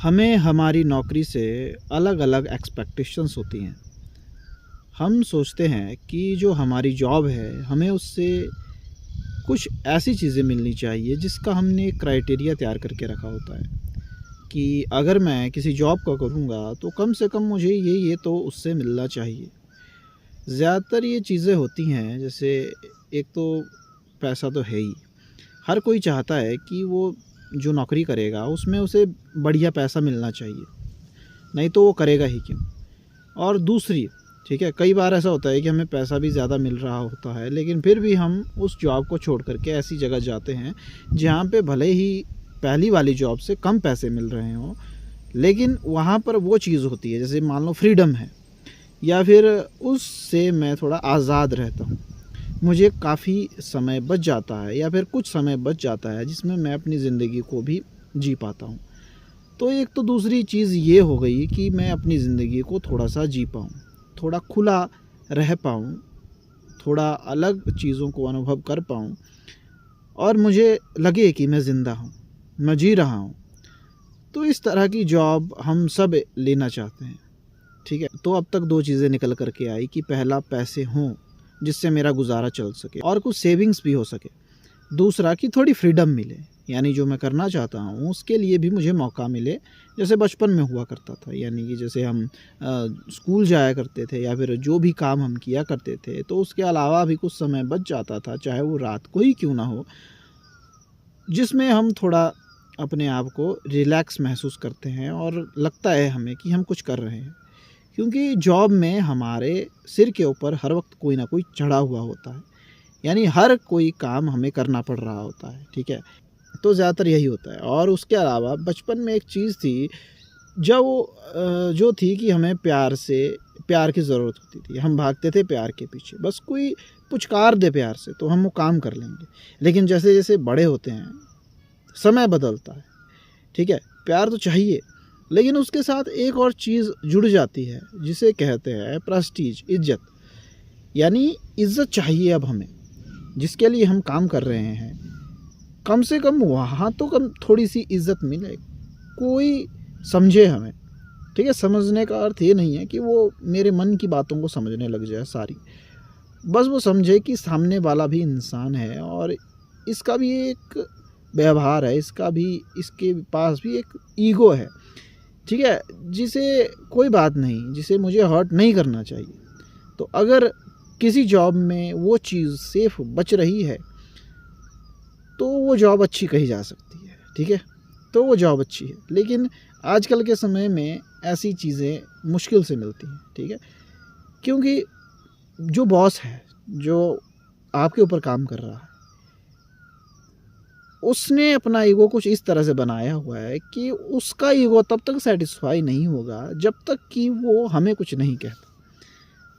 हमें हमारी नौकरी से अलग अलग एक्सपेक्टेशंस होती हैं। हम सोचते हैं कि जो हमारी जॉब है हमें उससे कुछ ऐसी चीज़ें मिलनी चाहिए जिसका हमने क्राइटेरिया तैयार करके रखा होता है कि अगर मैं किसी जॉब को करूँगा तो कम से कम मुझे ये तो उससे मिलना चाहिए। ज़्यादातर ये चीज़ें होती हैं, जैसे एक तो पैसा तो है ही, हर कोई चाहता है कि वो जो नौकरी करेगा उसमें उसे बढ़िया पैसा मिलना चाहिए, नहीं तो वो करेगा ही क्यों। और दूसरी, ठीक है, कई बार ऐसा होता है कि हमें पैसा भी ज़्यादा मिल रहा होता है लेकिन फिर भी हम उस जॉब को छोड़ करके ऐसी जगह जाते हैं जहाँ पे भले ही पहली वाली जॉब से कम पैसे मिल रहे हों, लेकिन वहाँ पर वो चीज़ होती है, जैसे मान लो फ्रीडम है, या फिर उससे मैं थोड़ा आज़ाद रहता हूँ, मुझे काफ़ी समय बच जाता है या फिर कुछ समय बच जाता है जिसमें मैं अपनी ज़िंदगी को भी जी पाता हूँ। तो एक तो दूसरी चीज़ ये हो गई कि मैं अपनी ज़िंदगी को थोड़ा सा जी पाऊँ, थोड़ा खुला रह पाऊँ, थोड़ा अलग चीज़ों को अनुभव कर पाऊँ और मुझे लगे कि मैं ज़िंदा हूँ, मैं जी रहा हूँ। तो इस तरह की जॉब हम सब लेना चाहते हैं, ठीक है। तो अब तक दो चीज़ें निकल कर के आई कि पहला पैसे हों जिससे मेरा गुजारा चल सके और कुछ सेविंग्स भी हो सके, दूसरा कि थोड़ी फ्रीडम मिले, यानी जो मैं करना चाहता हूँ उसके लिए भी मुझे मौका मिले, जैसे बचपन में हुआ करता था। यानी कि जैसे हम स्कूल जाया करते थे या फिर जो भी काम हम किया करते थे तो उसके अलावा भी कुछ समय बच जाता था, चाहे वो रात को ही क्यों ना हो, जिसमें हम थोड़ा अपने आप को रिलैक्स महसूस करते हैं और लगता है हमें कि हम कुछ कर रहे हैं। क्योंकि जॉब में हमारे सिर के ऊपर हर वक्त कोई ना कोई चढ़ा हुआ होता है, यानी हर कोई काम हमें करना पड़ रहा होता है, ठीक है। तो ज़्यादातर यही होता है। और उसके अलावा बचपन में एक चीज़ थी जो थी कि हमें प्यार की ज़रूरत होती थी, हम भागते थे प्यार के पीछे, बस कोई पुचकार दे प्यार से तो हम वो काम कर लेंगे। लेकिन जैसे जैसे बड़े होते हैं, समय बदलता है, ठीक है, प्यार तो चाहिए लेकिन उसके साथ एक और चीज़ जुड़ जाती है जिसे कहते हैं प्रेस्टीज, इज्जत। यानी इज्जत चाहिए अब हमें, जिसके लिए हम काम कर रहे हैं, कम से कम वहाँ तो कम थोड़ी सी इज्जत मिले, कोई समझे हमें, ठीक है। समझने का अर्थ ये नहीं है कि वो मेरे मन की बातों को समझने लग जाए सारी, बस वो समझे कि सामने वाला भी इंसान है और इसका भी एक व्यवहार है, इसके पास भी एक ईगो है, ठीक है, जिसे कोई बात नहीं, जिसे मुझे हर्ट नहीं करना चाहिए। तो अगर किसी जॉब में वो चीज़ सेफ बच रही है तो वो जॉब अच्छी कही जा सकती है, ठीक है, तो वो जॉब अच्छी है। लेकिन आजकल के समय में ऐसी चीज़ें मुश्किल से मिलती हैं, ठीक है, क्योंकि जो बॉस है, जो आपके ऊपर काम कर रहा है, उसने अपना ईगो कुछ इस तरह से बनाया हुआ है कि उसका ईगो तब तक सेटिस्फाई नहीं होगा जब तक कि वो हमें कुछ नहीं कहता।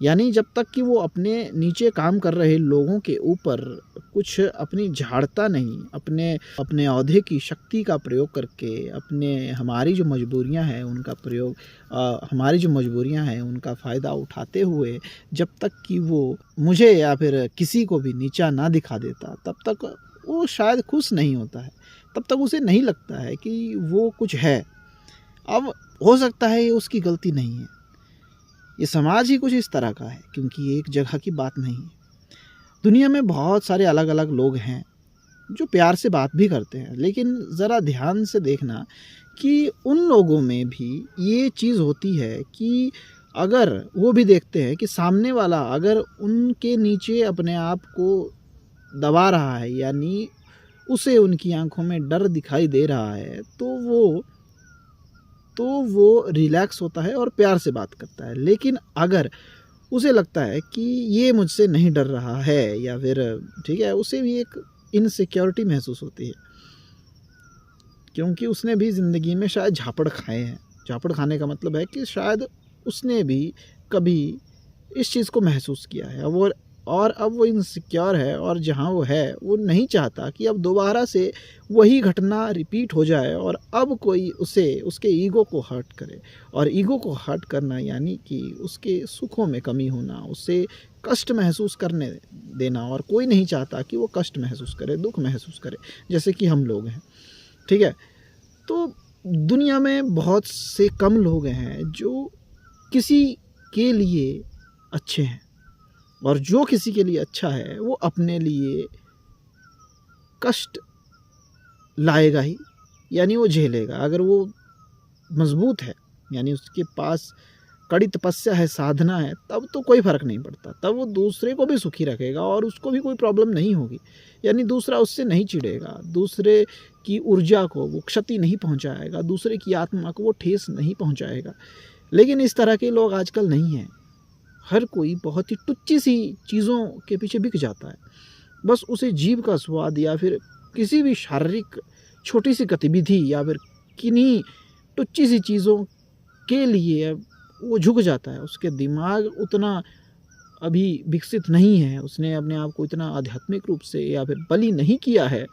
यानी जब तक कि वो अपने नीचे काम कर रहे लोगों के ऊपर कुछ अपनी झाड़ता नहीं, अपने अपने औहदे की शक्ति का प्रयोग करके हमारी जो मजबूरियां हैं उनका प्रयोग, हमारी जो मजबूरियां हैं उनका फ़ायदा उठाते हुए जब तक कि वो मुझे या फिर किसी को भी नीचा ना दिखा देता, तब तक वो शायद खुश नहीं होता है, तब तक उसे नहीं लगता है कि वो कुछ है। अब हो सकता है ये उसकी गलती नहीं है, ये समाज ही कुछ इस तरह का है, क्योंकि ये एक जगह की बात नहीं है। दुनिया में बहुत सारे अलग अलग लोग हैं जो प्यार से बात भी करते हैं, लेकिन ज़रा ध्यान से देखना कि उन लोगों में भी ये चीज़ होती है कि अगर वो भी देखते हैं कि सामने वाला अगर उनके नीचे अपने आप को दबा रहा है, यानी उसे उनकी आंखों में डर दिखाई दे रहा है, तो वो रिलैक्स होता है और प्यार से बात करता है। लेकिन अगर उसे लगता है कि ये मुझसे नहीं डर रहा है या फिर, ठीक है, उसे भी एक इनसिक्योरिटी महसूस होती है, क्योंकि उसने भी ज़िंदगी में शायद झापड़ खाए हैं। झापड़ खाने का मतलब है कि शायद उसने भी कभी इस चीज़ को महसूस किया है और अब वो इनसिक्योर है और जहाँ वो है वो नहीं चाहता कि अब दोबारा से वही घटना रिपीट हो जाए और अब कोई उसके ईगो को हर्ट करे। और ईगो को हर्ट करना यानी कि उसके सुखों में कमी होना, उससे कष्ट महसूस करने देना, और कोई नहीं चाहता कि वो कष्ट महसूस करे, दुख महसूस करे, जैसे कि हम लोग हैं, ठीक है। तो दुनिया में बहुत से कम लोग हैं जो किसी के लिए अच्छे हैं, और जो किसी के लिए अच्छा है वो अपने लिए कष्ट लाएगा ही, यानी वो झेलेगा। अगर वो मजबूत है, यानी उसके पास कड़ी तपस्या है, साधना है, तब तो कोई फ़र्क नहीं पड़ता, तब वो दूसरे को भी सुखी रखेगा और उसको भी कोई प्रॉब्लम नहीं होगी, यानी दूसरा उससे नहीं चिढ़ेगा, दूसरे की ऊर्जा को वो क्षति नहीं पहुंचाएगा, दूसरे की आत्मा को वो ठेस नहीं पहुंचाएगा। लेकिन इस तरह के लोग आजकल नहीं हैं। हर कोई बहुत ही टुच्ची सी चीज़ों के पीछे बिक जाता है। बस उसे जीभ का स्वाद या फिर किसी भी शारीरिक छोटी सी गतिविधि या फिर किन्हीं टुच्ची सी चीज़ों के लिए वो झुक जाता है। उसके दिमाग उतना अभी विकसित नहीं है, उसने अपने आप को इतना आध्यात्मिक रूप से या फिर बलि नहीं किया है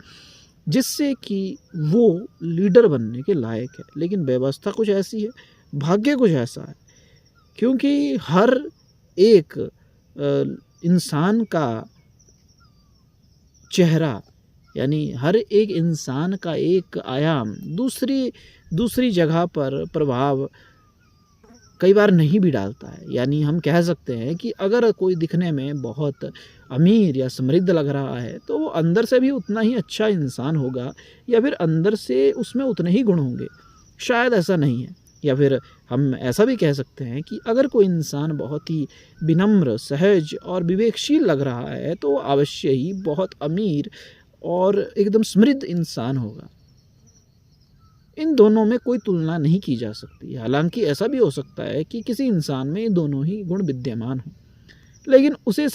जिससे कि वो लीडर बनने के लायक है। लेकिन व्यवस्था कुछ ऐसी है, भाग्य कुछ ऐसा है, क्योंकि हर एक इंसान का चेहरा, यानी हर एक इंसान का एक आयाम दूसरी जगह पर प्रभाव कई बार नहीं भी डालता है। यानी हम कह सकते हैं कि अगर कोई दिखने में बहुत अमीर या समृद्ध लग रहा है तो वो अंदर से भी उतना ही अच्छा इंसान होगा, या फिर अंदर से उसमें उतने ही गुण होंगे। शायद ऐसा नहीं है। या फिर हम ऐसा भी कह सकते हैं कि अगर कोई इंसान बहुत ही विनम्र, सहज और विवेकशील लग रहा है तो अवश्य ही बहुत अमीर और एकदम समृद्ध इंसान होगा। इन दोनों में कोई तुलना नहीं की जा सकती। हालांकि ऐसा भी हो सकता है कि किसी इंसान में ये दोनों ही गुण विद्यमान हों, लेकिन उसे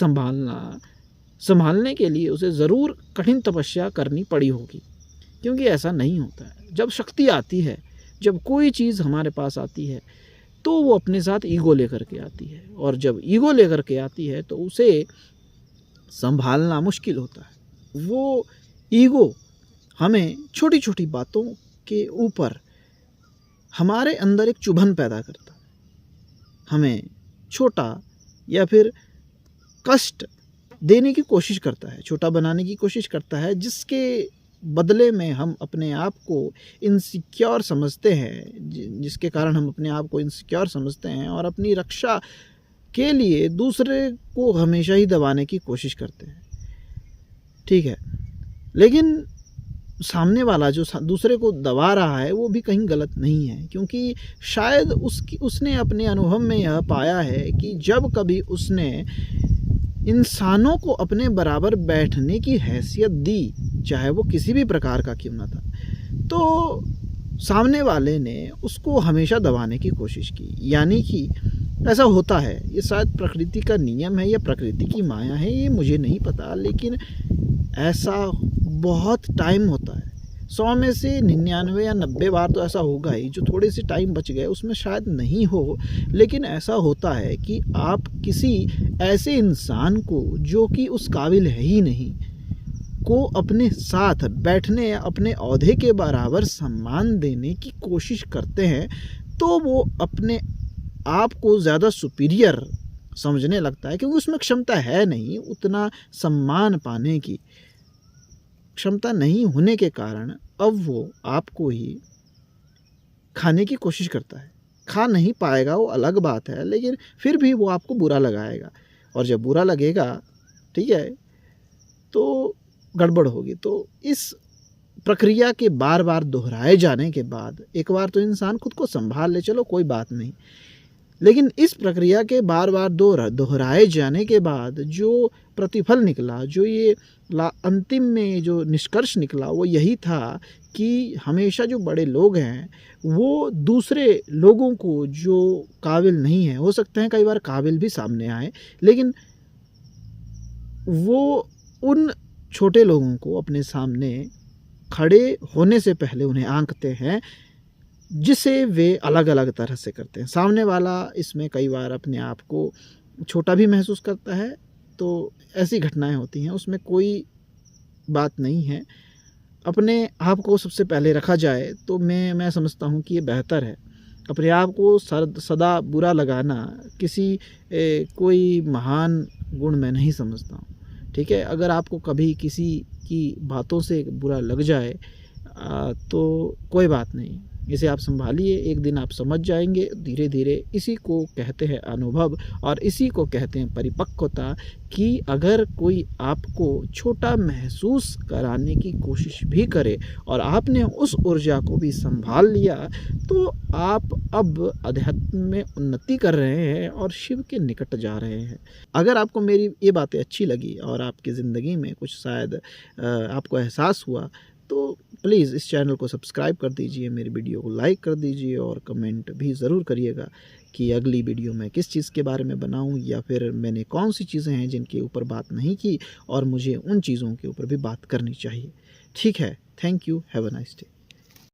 संभालने के लिए उसे ज़रूर कठिन तपस्या करनी पड़ी होगी, क्योंकि ऐसा नहीं होता है। जब शक्ति आती है, जब कोई चीज़ हमारे पास आती है तो वो अपने साथ ईगो लेकर के आती है, और जब ईगो लेकर के आती है तो उसे संभालना मुश्किल होता है। वो ईगो हमें छोटी छोटी बातों के ऊपर हमारे अंदर एक चुभन पैदा करता है, हमें छोटा या फिर कष्ट देने की कोशिश करता है, छोटा बनाने की कोशिश करता है, जिसके बदले में हम अपने आप को इनसिक्योर समझते हैं, जिसके कारण हम अपने आप को इनसिक्योर समझते हैं और अपनी रक्षा के लिए दूसरे को हमेशा ही दबाने की कोशिश करते हैं। ठीक है, लेकिन सामने वाला जो दूसरे को दबा रहा है वो भी कहीं गलत नहीं है, क्योंकि शायद उसने अपने अनुभव में यह पाया है कि जब कभी उसने इंसानों को अपने बराबर बैठने की हैसियत दी, चाहे वो किसी भी प्रकार का क्यों ना था, तो सामने वाले ने उसको हमेशा दबाने की कोशिश की। यानी कि ऐसा होता है, ये शायद प्रकृति का नियम है या प्रकृति की माया है, ये मुझे नहीं पता, लेकिन ऐसा बहुत टाइम होता है। 100 में से 99 या 90 बार तो ऐसा होगा ही, जो थोड़े से टाइम बच गए उसमें शायद नहीं हो, लेकिन ऐसा होता है कि आप किसी ऐसे इंसान को जो कि उस काबिल है ही नहीं को अपने साथ बैठने या अपने ओहदे के बराबर सम्मान देने की कोशिश करते हैं, तो वो अपने आप को ज़्यादा सुपीरियर समझने लगता है, क्योंकि उसमें क्षमता है नहीं, उतना सम्मान पाने की क्षमता नहीं होने के कारण अब वो आपको ही खाने की कोशिश करता है। खा नहीं पाएगा वो अलग बात है, लेकिन फिर भी वो आपको बुरा लगाएगा, और जब बुरा लगेगा, ठीक है, तो गड़बड़ होगी। तो इस प्रक्रिया के बार बार दोहराए जाने के बाद एक बार तो इंसान खुद को संभाल ले, चलो कोई बात नहीं, लेकिन इस प्रक्रिया के बार बार दोहराए जाने के बाद जो प्रतिफल निकला, जो ये अंतिम में जो निष्कर्ष निकला, वो यही था कि हमेशा जो बड़े लोग हैं वो दूसरे लोगों को जो काबिल नहीं है, हो सकते हैं कई बार काबिल भी सामने आए, लेकिन वो उन छोटे लोगों को अपने सामने खड़े होने से पहले उन्हें आंकते हैं, जिसे वे अलग अलग तरह से करते हैं। सामने वाला इसमें कई बार अपने आप को छोटा भी महसूस करता है, तो ऐसी घटनाएं होती हैं, उसमें कोई बात नहीं है। अपने आप को सबसे पहले रखा जाए तो मैं समझता हूँ कि ये बेहतर है। अपने आप को सदा बुरा लगाना कोई महान गुण मैं नहीं समझता हूँ। ठीक है, अगर आपको कभी किसी की बातों से बुरा लग जाए तो कोई बात नहीं, इसे आप संभालिए, एक दिन आप समझ जाएंगे धीरे धीरे। इसी को कहते हैं अनुभव और इसी को कहते हैं परिपक्वता, कि अगर कोई आपको छोटा महसूस कराने की कोशिश भी करे और आपने उस ऊर्जा को भी संभाल लिया, तो आप अब अध्यात्म में उन्नति कर रहे हैं और शिव के निकट जा रहे हैं। अगर आपको मेरी ये बातें अच्छी लगी और आपकी ज़िंदगी में कुछ शायद आपको एहसास हुआ, तो प्लीज़ इस चैनल को सब्सक्राइब कर दीजिए, मेरी वीडियो को लाइक कर दीजिए और कमेंट भी ज़रूर करिएगा कि अगली वीडियो मैं किस चीज़ के बारे में बनाऊं, या फिर मैंने कौन सी चीज़ें हैं जिनके ऊपर बात नहीं की और मुझे उन चीज़ों के ऊपर भी बात करनी चाहिए। ठीक है, thank you, have a nice day.